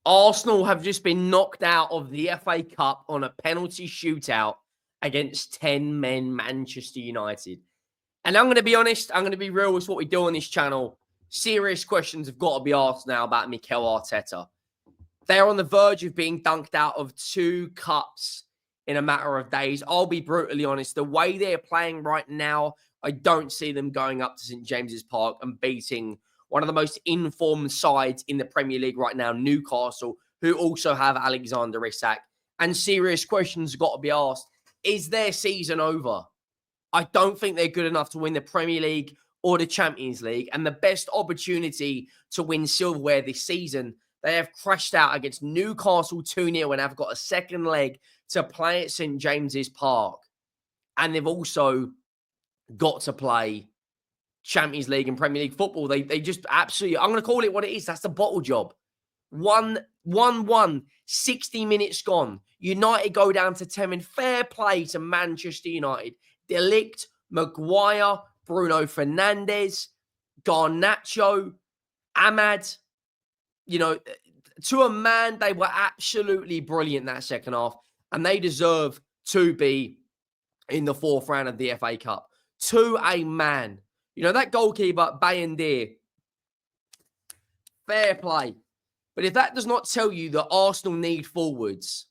Arsenal have just been knocked out of the FA Cup on a penalty shootout against 10 men Manchester United. And I'm going to be honest, I'm going to be real with what we do on this channel. Serious questions have got to be asked now about Mikel Arteta. They're on the verge of being dunked out of 2 cups in a matter of days. I'll be brutally honest. The way they're playing right now, I don't see them going up to St. James's Park and beating one of the most informed sides in the Premier League right now, Newcastle, who also have Alexander Isak. And serious questions have got to be asked. Is their season over? I don't think they're good enough to win the Premier League or the Champions League. And the best opportunity to win silverware this season, they have crashed out against Newcastle 2-0 and have got a second leg to play at St. James's Park. And they've also got to play Champions League and Premier League football. They just absolutely, I'm going to call it what it is. That's the bottle job. 1-1, 60 minutes gone. United go down to 10 men. Fair play to Manchester United. De Ligt, Maguire, Bruno Fernandes, Garnacho, Ahmad. You know, to a man, they were absolutely brilliant that second half. And they deserve to be in the 4th round of the FA Cup. To a man. You know, that goalkeeper, Bayendir, fair play. But if that does not tell you that Arsenal need forwards,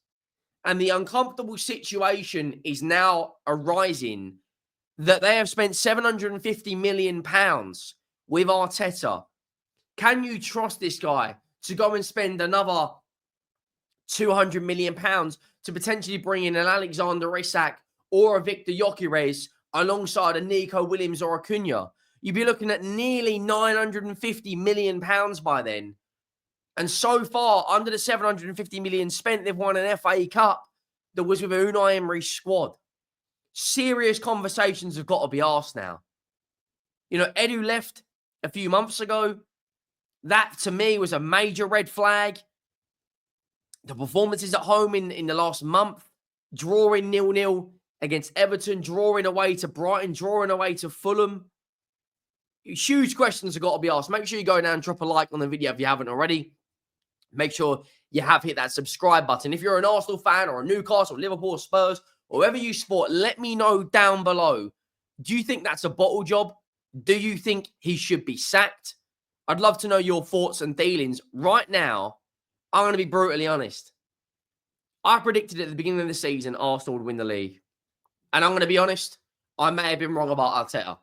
and the uncomfortable situation is now arising that they have spent £750 million with Arteta, can you trust this guy to go and spend another £200 million to potentially bring in an Alexander Isak or a Victor Gyökeres alongside a Nico Williams or a Cunha? You'd be looking at nearly £950 million by then. And so far, under the £750 million spent, they've won an FA Cup that was with Unai Emery's squad. Serious conversations have got to be asked now. You know, Edu left a few months ago. That, to me, was a major red flag. The performances at home in the last month, drawing 0-0 against Everton, drawing away to Brighton, drawing away to Fulham. Huge questions have got to be asked. Make sure you go down and drop a like on the video if you haven't already. Make sure you have hit that subscribe button. If you're an Arsenal fan or a Newcastle, Liverpool, Spurs, or whoever you support, let me know down below. Do you think that's a bottle job? Do you think he should be sacked? I'd love to know your thoughts and dealings. Right now, I'm going to be brutally honest. I predicted at the beginning of the season Arsenal would win the league. And I'm going to be honest, I may have been wrong about Arteta.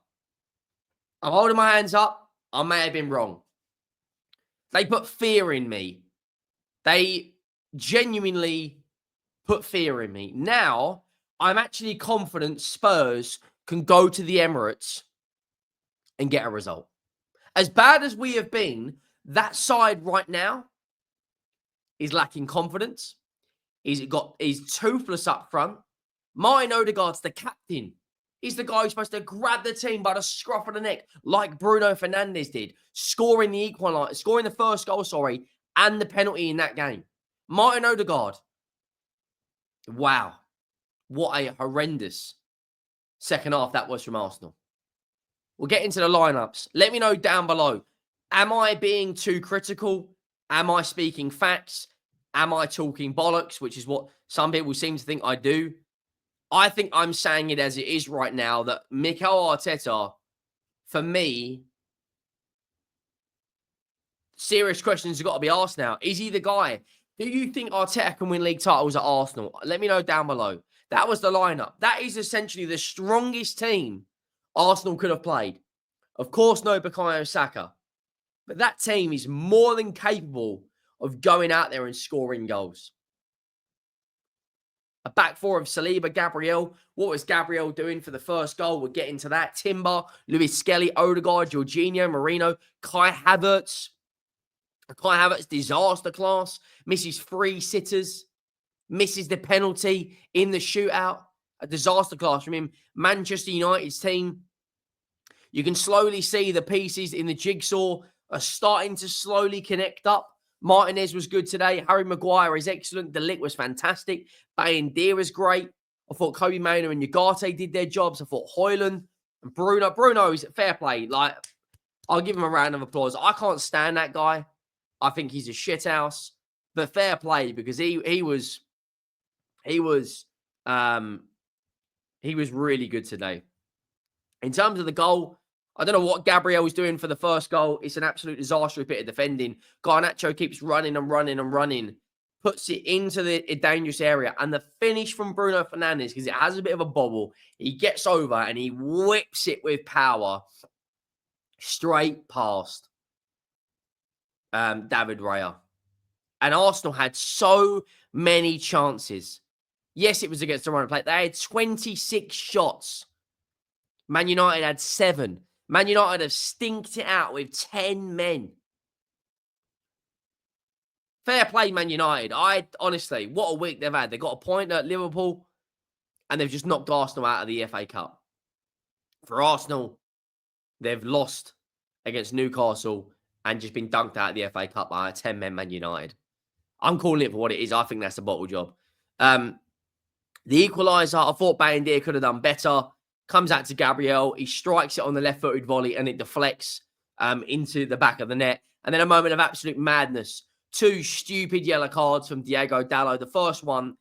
I'm holding my hands up. I may have been wrong. They put fear in me. They genuinely put fear in me. Now, I'm actually confident Spurs can go to the Emirates and get a result. As bad as we have been, that side right now is lacking confidence. He's toothless up front. Martin Ødegaard's the captain. He's the guy who's supposed to grab the team by the scruff of the neck, like Bruno Fernandes did, scoring the first goal, and the penalty in that game. Martin Ødegaard. Wow. What a horrendous second half that was from Arsenal. We'll get into the lineups. Let me know down below. Am I being too critical? Am I speaking facts? Am I talking bollocks, which is what some people seem to think I do? I think I'm saying it as it is right now, that Mikel Arteta, for me, serious questions have got to be asked now. Is he the guy? Do you think Arteta can win league titles at Arsenal? Let me know down below. That was the lineup. That is essentially the strongest team Arsenal could have played. Of course, no Bukayo Saka. But that team is more than capable of going out there and scoring goals. A back four of Saliba, Gabriel. What was Gabriel doing for the first goal? We'll get into that. Timber, Lewis Skelly, Ødegaard, Jorginho, Marino, Kai Havertz. Kai Havertz, disaster class. Misses 3 sitters. Misses the penalty in the shootout. A disaster class from him. Manchester United's team. You can slowly see the pieces in the jigsaw are starting to slowly connect up. Martinez was good today. Harry Maguire is excellent. De Ligt was fantastic. Bayendir was great. I thought Kobe Mainoo and Ugarte did their jobs. I thought Højlund and Bruno is fair play. Like, I'll give him a round of applause. I can't stand that guy. I think he's a shithouse. But fair play, because he was really good today. In terms of the goal, I don't know what Gabriel was doing for the first goal. It's an absolute disastrous bit of defending. Garnacho keeps running and running and running, puts it into the dangerous area. And the finish from Bruno Fernandes, because it has a bit of a bobble, he gets over and he whips it with power straight past David Raya. And Arsenal had so many chances. Yes, it was against the run of play. They had 26 shots. Man United had 7. Man United have stinked it out with 10 men. Fair play, Man United. Honestly, what a week they've had. They got a point at Liverpool, and they've just knocked Arsenal out of the FA Cup. For Arsenal, they've lost against Newcastle and just been dunked out of the FA Cup by a 10-man Man United. I'm calling it for what it is. I think that's a bottle job. The equaliser, I thought Bayindir could have done better. Comes out to Gabriel. He strikes it on the left-footed volley and it deflects into the back of the net. And then a moment of absolute madness. 2 stupid yellow cards from Diego Dallo. The first one,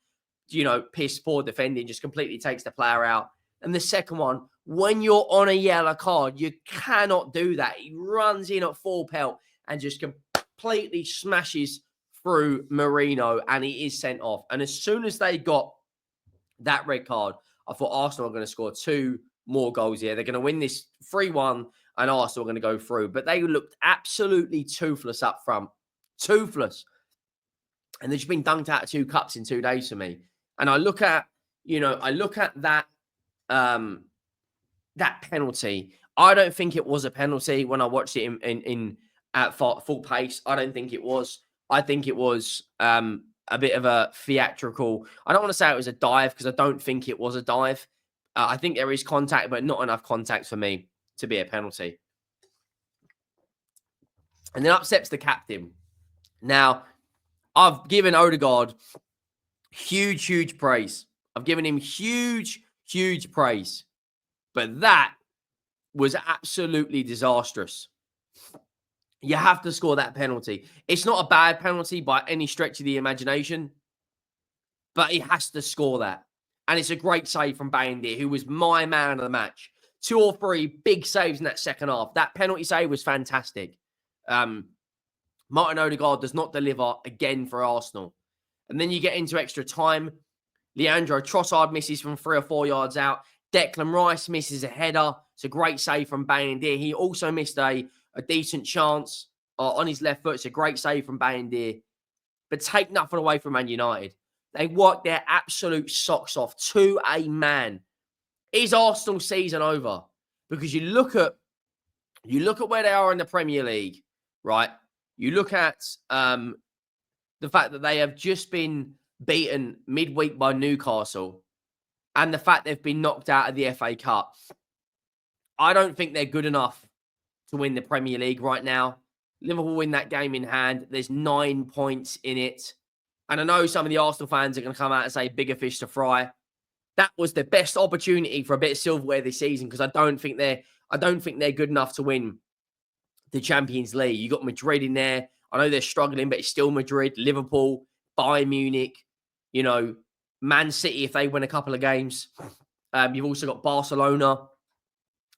piss poor defending, just completely takes the player out. And the second one, when you're on a yellow card, you cannot do that. He runs in at full pelt and just completely smashes through Marino, and he is sent off. And as soon as they got that red card, I thought Arsenal are going to score 2 more goals here. They're going to win this 3-1, and Arsenal are going to go through. But they looked absolutely toothless up front. Toothless. And they've just been dunked out of 2 cups in 2 days for me. And I look at that that penalty. I don't think it was a penalty when I watched it in at full pace. I don't think it was. I think it was a bit of a theatrical. I don't want to say it was a dive, because I don't think it was a dive. I think there is contact, but not enough contact for me to be a penalty. And then upsets the captain. Now, I've given Ødegaard huge praise. I've given him huge praise. But that was absolutely disastrous. You have to score that penalty. It's not a bad penalty by any stretch of the imagination, but he has to score that. And it's a great save from Bayindir, who was my man of the match. 2 or 3 big saves in that second half. That penalty save was fantastic. Martin Ødegaard does not deliver again for Arsenal. And then you get into extra time. Leandro Trossard misses from 3 or 4 yards out. Declan Rice misses a header. It's a great save from Bayindir. He also missed a decent chance on his left foot. It's a great save from Bayindir. But take nothing away from Man United. They worked their absolute socks off to a man. Is Arsenal season over? Because you look at where they are in the Premier League, right? You look at the fact that they have just been beaten midweek by Newcastle, and the fact they've been knocked out of the FA Cup. I don't think they're good enough to win the Premier League right now. Liverpool win that game in hand. There's 9 points in it. And I know some of the Arsenal fans are going to come out and say bigger fish to fry. That was the best opportunity for a bit of silverware this season, because I don't think they're good enough to win the Champions League. You got Madrid in there. I know they're struggling, but it's still Madrid, Liverpool, Bayern Munich, Man City if they win a couple of games. You've also got Barcelona.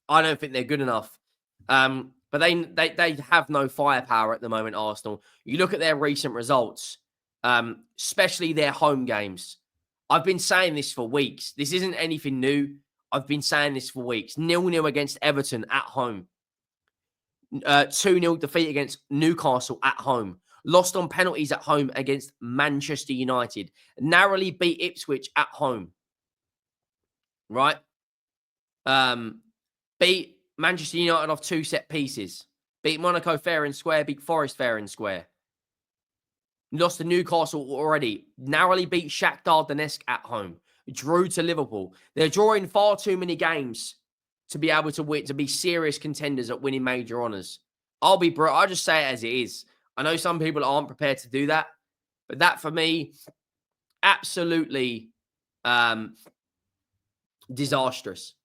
I don't think they're good enough. But they have no firepower at the moment, Arsenal. You look at their recent results, especially their home games. I've been saying this for weeks. This isn't anything new. I've been saying this for weeks. 0-0 against Everton at home. 2-0 defeat against Newcastle at home. Lost on penalties at home against Manchester United. Narrowly beat Ipswich at home. Right? Beat Manchester United off 2 set pieces. Beat Monaco fair and square. Beat Forest fair and square. Lost to Newcastle already. Narrowly beat Shakhtar Donetsk at home. Drew to Liverpool. They're drawing far too many games to be able to win, to be serious contenders at winning major honours. I'll just say it as it is. I know some people aren't prepared to do that, but that for me, absolutely disastrous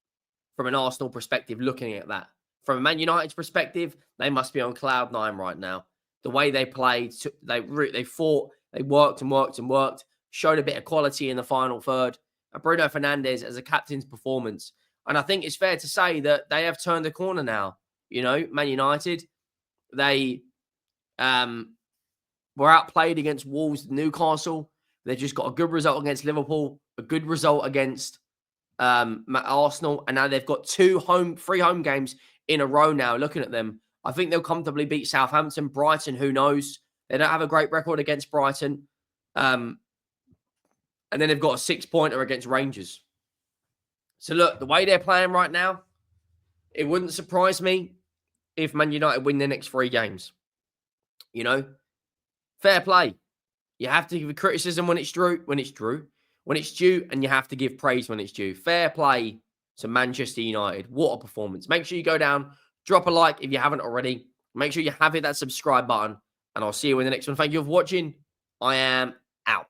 from an Arsenal perspective looking at that. From a Man United's perspective, they must be on cloud 9 right now. The way they played, they fought, They worked and worked and worked, showed a bit of quality in the final third. And Bruno Fernandes as a captain's performance. And I think it's fair to say that they have turned the corner now. You know, Man United, they were outplayed against Wolves, Newcastle. They just got a good result against Liverpool, a good result against Arsenal, and now they've got three home games in a row now. Looking at them, I think they'll comfortably beat Southampton. Brighton, who knows? They don't have a great record against Brighton. And then they've got a 6-pointer against Rangers. So look, the way they're playing right now, it wouldn't surprise me if Man United win their next 3 games. You know, fair play. You have to give criticism when it's due, and you have to give praise when it's due. Fair play to Manchester United. What a performance. Make sure you go down, drop a like if you haven't already. Make sure you hit that subscribe button, and I'll see you in the next one. Thank you for watching. I am out.